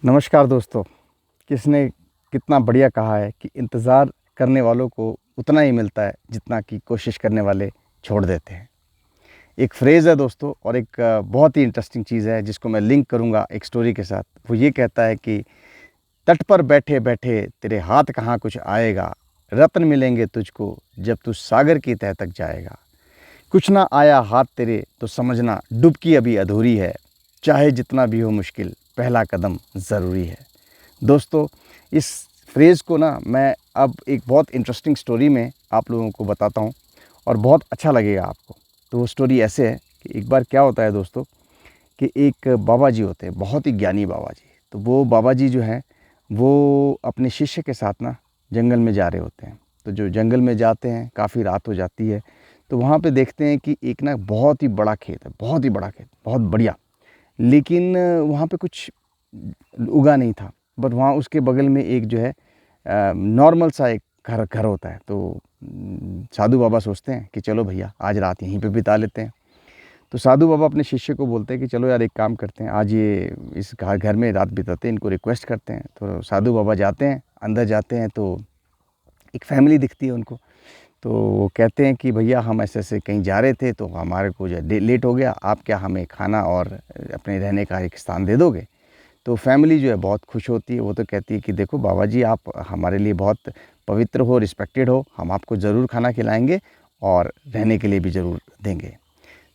नमस्कार दोस्तों। किसने कितना बढ़िया कहा है कि इंतज़ार करने वालों को उतना ही मिलता है जितना कि कोशिश करने वाले छोड़ देते हैं। एक फ्रेज़ है दोस्तों और एक बहुत ही इंटरेस्टिंग चीज़ है जिसको मैं लिंक करूँगा एक स्टोरी के साथ। वो ये कहता है कि तट पर बैठे-बैठे तेरे हाथ कहाँ कुछ आएगा, रत्न मिलेंगे तुझको जब तू सागर की तह तक जाएगा। कुछ ना आया हाथ तेरे तो समझना डुबकी अभी अधूरी है, चाहे जितना भी हो मुश्किल पहला कदम ज़रूरी है। दोस्तों, इस फ्रेज़ को ना मैं अब एक बहुत इंटरेस्टिंग स्टोरी में आप लोगों को बताता हूँ और बहुत अच्छा लगेगा आपको। तो वो स्टोरी ऐसे है कि एक बार क्या होता है दोस्तों कि एक बाबा जी होते हैं, बहुत ही ज्ञानी बाबा जी। तो वो बाबा जी जो हैं, वो अपने शिष्य के साथ ना जंगल में जा रहे होते हैं। तो जो जंगल में जाते हैं, काफ़ी रात हो जाती है, तो वहाँ पे देखते हैं कि एक ना बहुत ही बड़ा खेत है, बहुत ही बड़ा खेत, बहुत बढ़िया। लेकिन वहाँ पे कुछ उगा नहीं था। बट वहाँ उसके बगल में एक जो है नॉर्मल सा एक घर घर होता है। तो साधु बाबा सोचते हैं कि चलो भैया आज रात यहीं पे बिता लेते हैं। तो साधु बाबा अपने शिष्य को बोलते हैं कि चलो यार एक काम करते हैं, आज ये इस घर में रात बिताते हैं, इनको रिक्वेस्ट करते हैं। तो साधु बाबा जाते हैं, अंदर जाते हैं तो एक फैमिली दिखती है उनको। तो वो कहते हैं कि भैया हम ऐसे-ऐसे कहीं जा रहे थे तो हमारे को जो है लेट हो गया, आप क्या हमें खाना और अपने रहने का एक स्थान दे दोगे? तो फैमिली जो है बहुत खुश होती है, वो तो कहती है कि देखो बाबा जी आप हमारे लिए बहुत पवित्र हो, रिस्पेक्टेड हो, हम आपको ज़रूर खाना खिलाएँगे और रहने के लिए भी ज़रूर देंगे।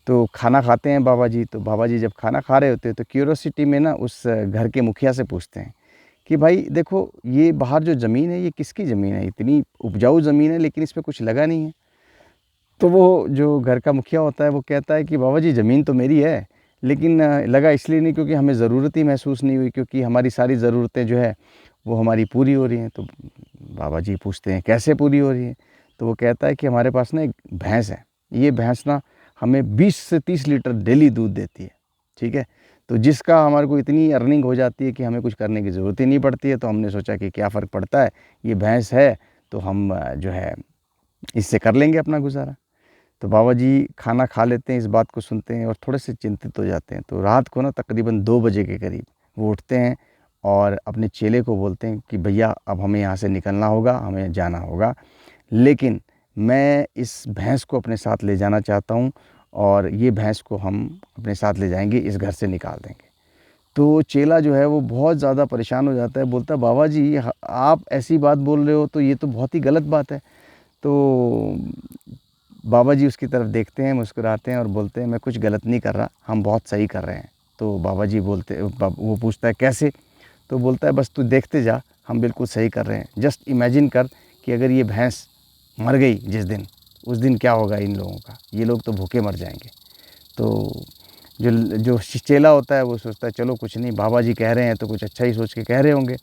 तो खाना खाते हैं बाबा जी, तो बाबा जी जब खाना खा रहे होते हैं तो क्यूरियोसिटी में ना उस घर के मुखिया से पूछते हैं कि भाई देखो ये बाहर जो ज़मीन है ये किसकी ज़मीन है? इतनी उपजाऊ ज़मीन है लेकिन इसमें कुछ लगा नहीं है। तो वो जो घर का मुखिया होता है वो कहता है कि बाबा जी ज़मीन तो मेरी है, लेकिन लगा इसलिए नहीं क्योंकि हमें ज़रूरत ही महसूस नहीं हुई, क्योंकि हमारी सारी ज़रूरतें जो है वो हमारी पूरी हो रही हैं। तो बाबा जी पूछते हैं कैसे पूरी हो रही हैं? तो वो कहता है कि हमारे पास ना एक भैंस है। ये भैंस ना हमें 20 से 30 लीटर डेली दूध देती है, ठीक है? तो जिसका हमारे को इतनी अर्निंग हो जाती है कि हमें कुछ करने की ज़रूरत ही नहीं पड़ती है। तो हमने सोचा कि क्या फ़र्क पड़ता है, ये भैंस है तो हम जो है इससे कर लेंगे अपना गुज़ारा। तो बाबा जी खाना खा लेते हैं, इस बात को सुनते हैं और थोड़े-से चिंतित हो जाते हैं। तो रात को ना तकरीबन 2 बजे के करीब वो उठते हैं और अपने चेले को बोलते हैं कि भैया अब हमें यहाँ से निकलना होगा, हमें जाना होगा। लेकिन मैं इस भैंस को अपने साथ ले जाना चाहता हूँ और ये भैंस को हम अपने साथ ले जाएँगे, इस घर से निकाल देंगे। तो चेला जो है वो बहुत ज़्यादा परेशान हो जाता है, बोलता है बाबा जी आप ऐसी बात बोल रहे हो तो ये तो बहुत ही गलत बात है। तो बाबा जी उसकी तरफ देखते हैं, मुस्कुराते हैं और बोलते हैं मैं कुछ गलत नहीं कर रहा, हम बहुत सही कर रहे हैं। तो बाबा जी बोलते वो पूछता है कैसे? तो बोलता है बस तू देखते जा, हम बिल्कुल सही कर रहे हैं। जस्ट इमेजिन कर कि अगर ये भैंस मर गई जिस दिन, उस दिन क्या होगा इन लोगों का? ये लोग तो भूखे मर जाएँगे। तो जो जो चेला होता है वो सोचता है चलो कुछ नहीं, बाबा जी कह रहे हैं तो कुछ अच्छा ही सोच के कह रहे होंगे।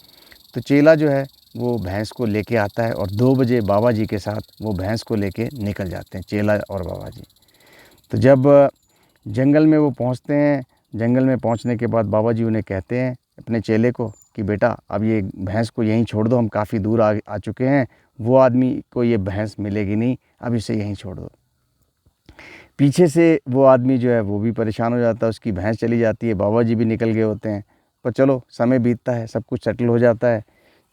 तो चेला जो है वो भैंस को लेके आता है और 2 बजे बाबा जी के साथ वो भैंस को लेके निकल जाते हैं, चेला और बाबा जी। तो जब जंगल में वो पहुँचते हैं, जंगल में पहुँचने के बाद बाबा जी उन्हें कहते हैं अपने चेले को कि बेटा अब ये भैंस को यहीं छोड़ दो, हम काफ़ी दूर आ चुके हैं, वो आदमी को ये भैंस मिलेगी नहीं, अब इसे यहीं छोड़ दो। पीछे से वो आदमी जो है वो भी परेशान हो जाता है, उसकी भैंस चली जाती है, बाबा जी भी निकल गए होते हैं। पर चलो समय बीतता है, सब कुछ सेटल हो जाता है।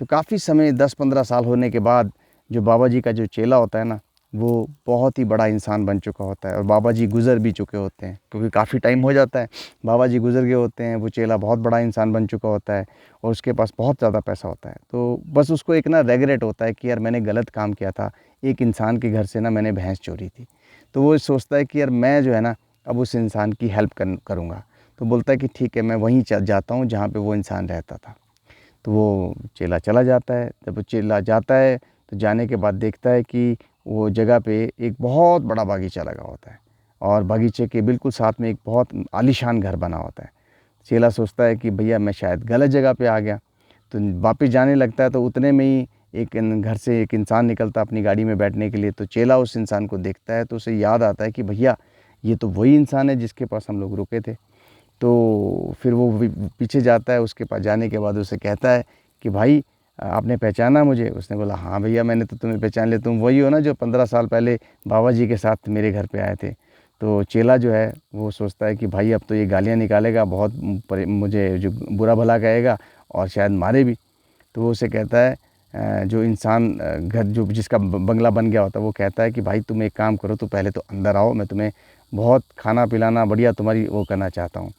तो काफ़ी समय 10-15 साल होने के बाद जो बाबा जी का जो चेला होता है ना, वो बहुत ही बड़ा इंसान बन चुका होता है और बाबा जी गुज़र भी चुके होते हैं, क्योंकि काफ़ी टाइम हो जाता है। बाबा जी गुज़र गए होते हैं, वो चेला बहुत बड़ा इंसान बन चुका होता है और उसके पास बहुत ज़्यादा पैसा होता है। तो बस उसको एक ना रिग्रेट होता है कि यार मैंने गलत काम किया था, एक इंसान के घर से ना मैंने भैंस चोरी थी। तो वो सोचता है कि यार मैं जो है ना अब उस इंसान की हेल्प करूँगा। तो बोलता है कि ठीक है मैं वहीं जाता हूँ जहाँ पे वो इंसान रहता था। तो वो चेला चला जाता है। जब वो चेला जाता है तो जाने के बाद देखता है कि वो जगह पे एक बहुत बड़ा बागीचा लगा होता है और बागीचे के बिल्कुल साथ में एक बहुत आलीशान घर बना होता है। चेला सोचता है कि भैया मैं शायद गलत जगह पे आ गया। तो वापस जाने लगता है तो उतने में ही घर से एक इंसान निकलता है अपनी गाड़ी में बैठने के लिए। तो चेला उस इंसान को देखता है तो उसे याद आता है कि भैया ये तो वही इंसान है जिसके पास हम लोग रुके थे। तो फिर वो पीछे जाता है, उसके पास जाने के बाद उसे कहता है कि भाई आपने पहचाना मुझे? उसने बोला हाँ भैया मैंने तो तुम्हें पहचान लिया, तुम वही हो ना जो 15 साल पहले बाबा जी के साथ मेरे घर पे आए थे। तो चेला जो है वो सोचता है कि भाई अब तो ये गालियाँ निकालेगा, बहुत मुझे जो बुरा भला कहेगा और शायद मारे भी। तो वो उसे कहता है जो इंसान घर जो जिसका बंगला बन गया होता है वो कहता है कि भाई तुम एक काम करो, तो पहले तो अंदर आओ, मैं तुम्हें बहुत खाना पिलाना बढ़िया तुम्हारी वो करना चाहता हूँ,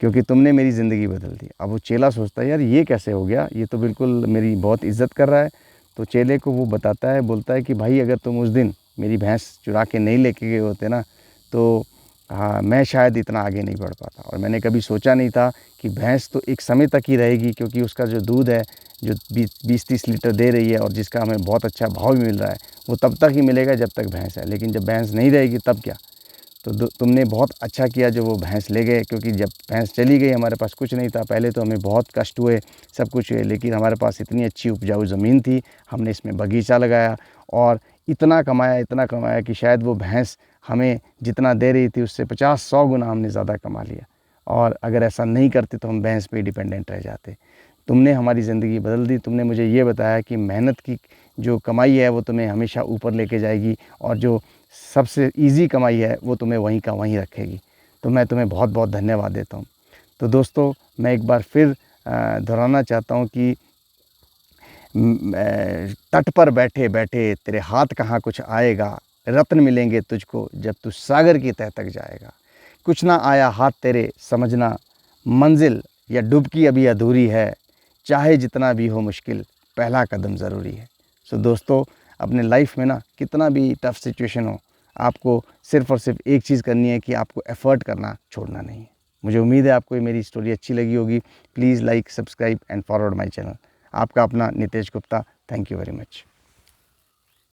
क्योंकि तुमने मेरी ज़िंदगी बदल दी। अब वो चेला सोचता है यार ये कैसे हो गया, ये तो बिल्कुल मेरी बहुत इज़्ज़त कर रहा है। तो चेले को वो बताता है, बोलता है कि भाई अगर तुम उस दिन मेरी भैंस चुरा के नहीं लेके गए होते ना, तो हाँ मैं शायद इतना आगे नहीं बढ़ पाता। और मैंने कभी सोचा नहीं था कि भैंस तो एक समय तक ही रहेगी, क्योंकि उसका जो दूध है जो 20-30 लीटर दे रही है और जिसका हमें बहुत अच्छा भाव भी मिल रहा है, वो तब तक ही मिलेगा जब तक भैंस है। लेकिन जब भैंस नहीं रहेगी तब क्या। तो तुमने बहुत अच्छा किया जो वो भैंस ले गए, क्योंकि जब भैंस चली गई हमारे पास कुछ नहीं था। पहले तो हमें बहुत कष्ट हुए, सब कुछ हुए, लेकिन हमारे पास इतनी अच्छी उपजाऊ ज़मीन थी, हमने इसमें बगीचा लगाया और इतना कमाया कि शायद वो भैंस हमें जितना दे रही थी उससे 50-100 गुना हमने ज़्यादा कमा लिया। और अगर ऐसा नहीं करते तो हम भैंस पे ही डिपेंडेंट रह जाते। तुमने हमारी ज़िंदगी बदल दी। तुमने मुझे ये बताया कि मेहनत की जो कमाई है वो तुम्हें हमेशा ऊपर लेके जाएगी, और जो सबसे ईज़ी कमाई है वो तुम्हें वहीं का वहीं रखेगी। तो मैं तुम्हें बहुत बहुत धन्यवाद देता हूँ। तो दोस्तों मैं एक बार फिर दोहराना चाहता हूँ कि तट पर बैठे बैठे तेरे हाथ कहाँ कुछ आएगा, रत्न मिलेंगे तुझको जब तू सागर की तह तक जाएगा। कुछ ना आया हाथ तेरे समझना, मंजिल या डुबकी अभी अधूरी है, चाहे जितना भी हो मुश्किल पहला कदम ज़रूरी है। सो दोस्तों अपने लाइफ में ना कितना भी टफ़ सिचुएशन हो, आपको सिर्फ़ और सिर्फ एक चीज़ करनी है कि आपको एफ़र्ट करना छोड़ना नहीं है। मुझे उम्मीद है आपको ये मेरी स्टोरी अच्छी लगी होगी। Please like, subscribe and forward my channel. आपका अपना Nitesh Gupta. Thank you very much.